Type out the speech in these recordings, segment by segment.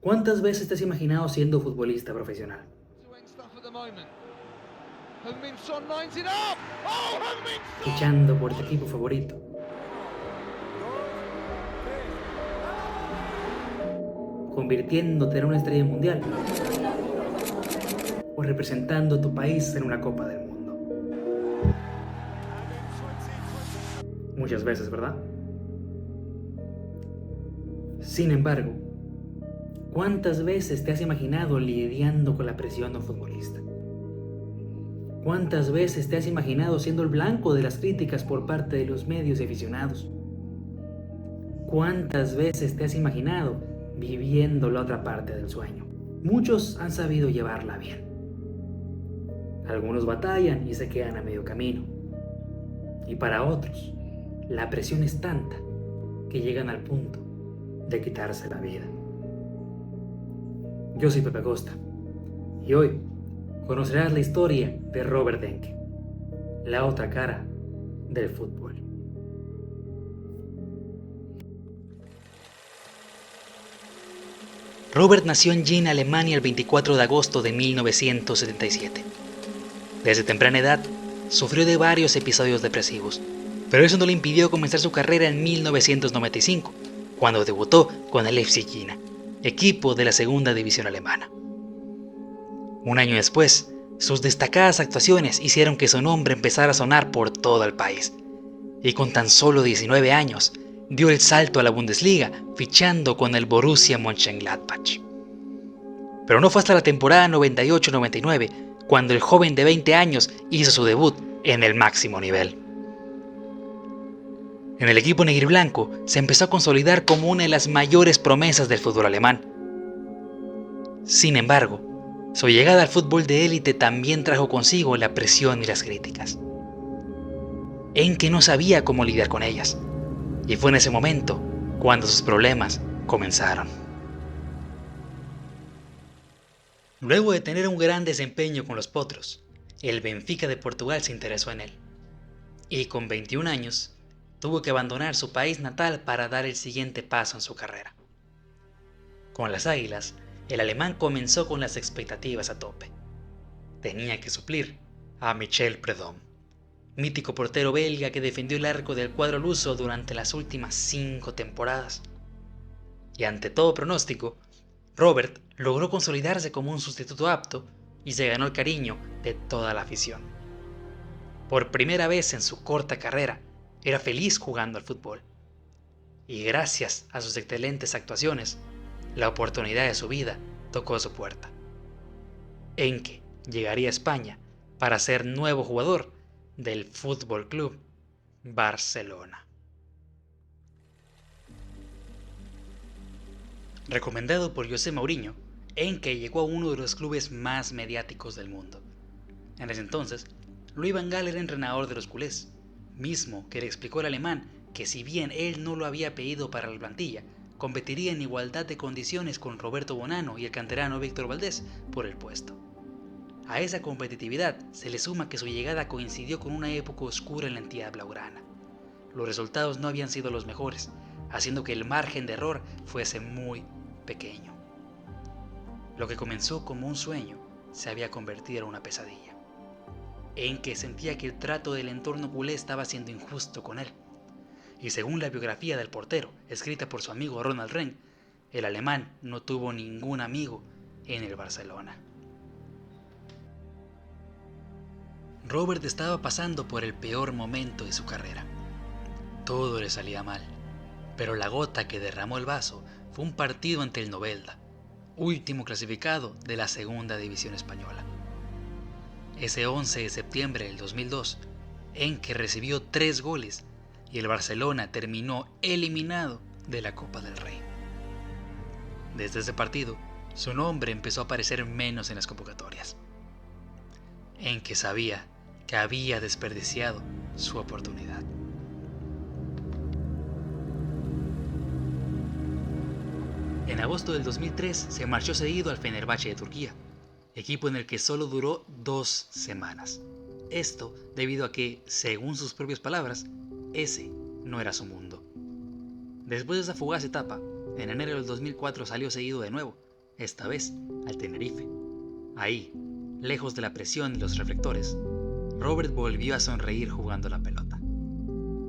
¿Cuántas veces te has imaginado siendo futbolista profesional? Fichando por tu equipo favorito, convirtiéndote en una estrella mundial o representando a tu país en una Copa del Mundo. Muchas veces, ¿verdad? Sin embargo, ¿cuántas veces te has imaginado lidiando con la presión de un futbolista? ¿Cuántas veces te has imaginado siendo el blanco de las críticas por parte de los medios y aficionados? ¿Cuántas veces te has imaginado viviendo la otra parte del sueño? Muchos han sabido llevarla bien. Algunos batallan y se quedan a medio camino. Y para otros, la presión es tanta que llegan al punto de quitarse la vida. Yo soy Pepe Costa y hoy conocerás la historia de Robert Enke, la otra cara del fútbol. Robert nació en Jena, Alemania, el 24 de agosto de 1977. Desde temprana edad, sufrió de varios episodios depresivos, pero eso no le impidió comenzar su carrera en 1995, cuando debutó con el FC Jena, equipo de la segunda división alemana. Un año después, sus destacadas actuaciones hicieron que su nombre empezara a sonar por todo el país, y con tan solo 19 años, dio el salto a la Bundesliga, fichando con el Borussia Mönchengladbach. Pero no fue hasta la temporada 98-99 cuando el joven de 20 años hizo su debut en el máximo nivel. En el equipo negriblanco se empezó a consolidar como una de las mayores promesas del fútbol alemán. Sin embargo, su llegada al fútbol de élite también trajo consigo la presión y las críticas. Enke no sabía cómo lidiar con ellas, y fue en ese momento cuando sus problemas comenzaron. Luego de tener un gran desempeño con los potros, el Benfica de Portugal se interesó en él, y con 21 años tuvo que abandonar su país natal para dar el siguiente paso en su carrera. Con las Águilas, el alemán comenzó con las expectativas a tope. Tenía que suplir a Michel Prudhomme, mítico portero belga que defendió el arco del cuadro luso durante las últimas 5 temporadas. Y ante todo pronóstico, Robert logró consolidarse como un sustituto apto y se ganó el cariño de toda la afición. Por primera vez en su corta carrera, era feliz jugando al fútbol. Y gracias a sus excelentes actuaciones, la oportunidad de su vida tocó su puerta. Enke llegaría a España para ser nuevo jugador del Fútbol Club Barcelona. Recomendado por José Mourinho, Enke llegó a uno de los clubes más mediáticos del mundo. En ese entonces, Louis van Gaal era entrenador de los culés, mismo que le explicó al alemán que si bien él no lo había pedido para la plantilla, competiría en igualdad de condiciones con Roberto Bonano y el canterano Víctor Valdés por el puesto. A esa competitividad se le suma que su llegada coincidió con una época oscura en la entidad blaugrana. Los resultados no habían sido los mejores, haciendo que el margen de error fuese muy pequeño. Lo que comenzó como un sueño se había convertido en una pesadilla. Enke sentía que el trato del entorno culé estaba siendo injusto con él. Y según la biografía del portero, escrita por su amigo Ronald Rehn, el alemán no tuvo ningún amigo en el Barcelona. Robert estaba pasando por el peor momento de su carrera. Todo le salía mal, pero la gota que derramó el vaso fue un partido ante el Novelda, último clasificado de la segunda división española. Ese 11 de septiembre del 2002, Enke recibió 3 goles y el Barcelona terminó eliminado de la Copa del Rey. Desde ese partido, su nombre empezó a aparecer menos en las convocatorias. Enke sabía que había desperdiciado su oportunidad. En agosto del 2003 se marchó cedido al Fenerbahce de Turquía, equipo en el que solo duró 2 semanas. Esto debido a que, según sus propias palabras, ese no era su mundo. Después de esa fugaz etapa, en enero del 2004 salió cedido de nuevo, esta vez al Tenerife. Ahí, lejos de la presión y los reflectores, Robert volvió a sonreír jugando la pelota.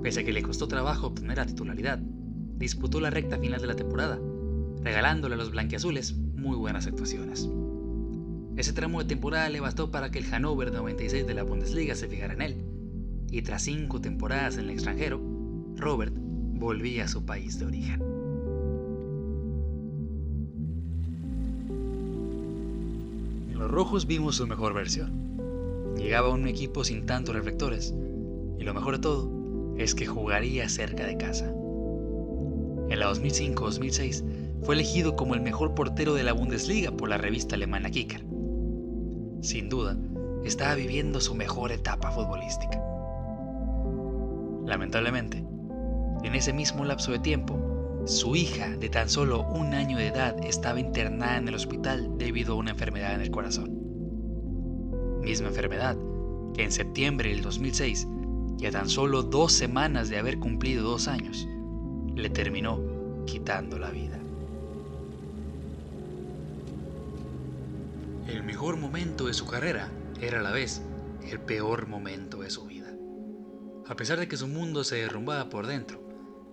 Pese a que le costó trabajo obtener la titularidad, disputó la recta final de la temporada, regalándole a los blanquiazules muy buenas actuaciones. Ese tramo de temporada le bastó para que el Hannover 96 de la Bundesliga se fijara en él, y tras 5 temporadas en el extranjero, Robert volvía a su país de origen. En los rojos vimos su mejor versión. Llegaba a un equipo sin tantos reflectores, y lo mejor de todo es que jugaría cerca de casa. En la 2005-2006 fue elegido como el mejor portero de la Bundesliga por la revista alemana Kicker. Sin duda, estaba viviendo su mejor etapa futbolística. Lamentablemente, en ese mismo lapso de tiempo, su hija de tan solo 1 año de edad estaba internada en el hospital debido a una enfermedad en el corazón. Misma enfermedad que en septiembre del 2006, y a tan solo 2 semanas de haber cumplido 2 años, le terminó quitando la vida. El mejor momento de su carrera era a la vez el peor momento de su vida. A pesar de que su mundo se derrumbaba por dentro,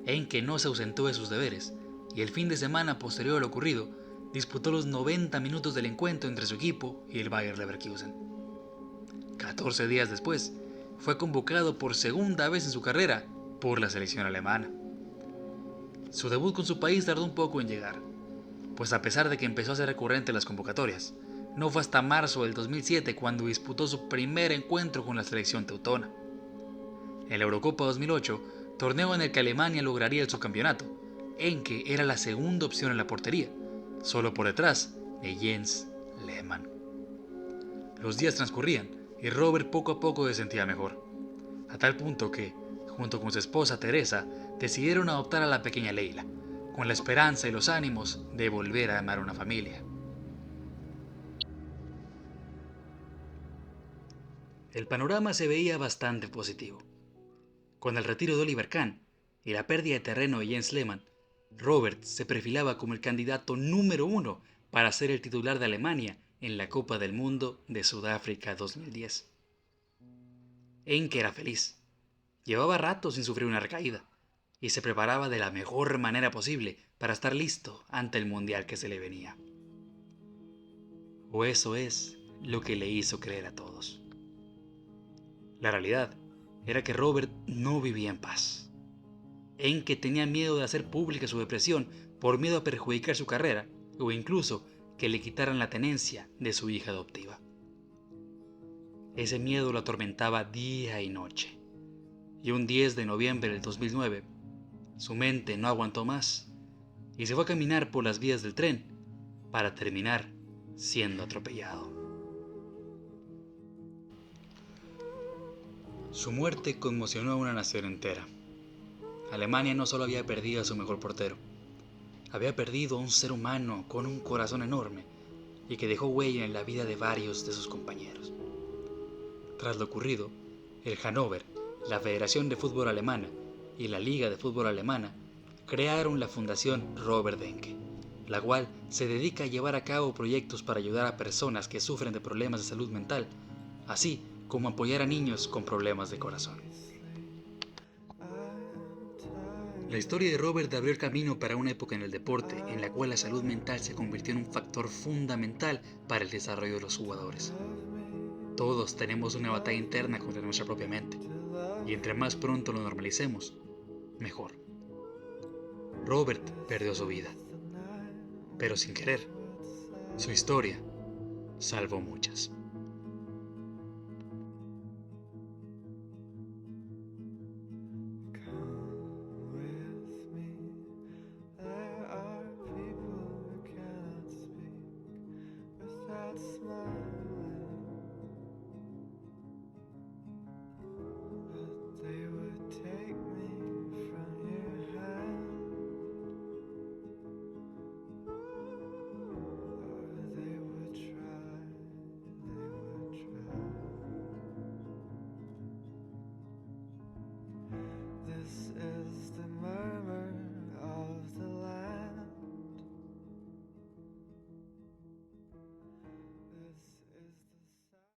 Enke no se ausentó de sus deberes, y el fin de semana posterior a lo ocurrido, disputó los 90 minutos del encuentro entre su equipo y el Bayer Leverkusen. 14 días después, fue convocado por segunda vez en su carrera por la selección alemana. Su debut con su país tardó un poco en llegar, pues a pesar de que empezó a ser recurrente en las convocatorias, no fue hasta marzo del 2007 cuando disputó su primer encuentro con la selección teutona. En la Eurocopa 2008, torneo en el que Alemania lograría el subcampeonato, Enke era la segunda opción en la portería, solo por detrás de Jens Lehmann. Los días transcurrían y Robert poco a poco se sentía mejor, a tal punto que, junto con su esposa Teresa, decidieron adoptar a la pequeña Leila, con la esperanza y los ánimos de volver a armar una familia. El panorama se veía bastante positivo. Con el retiro de Oliver Kahn y la pérdida de terreno de Jens Lehmann, Robert se perfilaba como el candidato número 1 para ser el titular de Alemania en la Copa del Mundo de Sudáfrica 2010. Enke era feliz. Llevaba rato sin sufrir una recaída y se preparaba de la mejor manera posible para estar listo ante el mundial que se le venía. O eso es lo que le hizo creer a todos. La realidad era que Robert no vivía en paz. Enke tenía miedo de hacer pública su depresión por miedo a perjudicar su carrera o incluso que le quitaran la tenencia de su hija adoptiva. Ese miedo lo atormentaba día y noche. Y un 10 de noviembre del 2009, su mente no aguantó más y se fue a caminar por las vías del tren para terminar siendo atropellado. Su muerte conmocionó a una nación entera. Alemania no solo había perdido a su mejor portero, había perdido a un ser humano con un corazón enorme y que dejó huella en la vida de varios de sus compañeros. Tras lo ocurrido, el Hannover, la Federación de Fútbol Alemana y la Liga de Fútbol Alemana crearon la Fundación Robert Enke, la cual se dedica a llevar a cabo proyectos para ayudar a personas que sufren de problemas de salud mental, así como apoyar a niños con problemas de corazón. La historia de Robert abrió el camino para una época en el deporte en la cual la salud mental se convirtió en un factor fundamental para el desarrollo de los jugadores. Todos tenemos una batalla interna contra nuestra propia mente, y entre más pronto lo normalicemos, mejor. Robert perdió su vida, pero sin querer, su historia salvó muchas. Smile.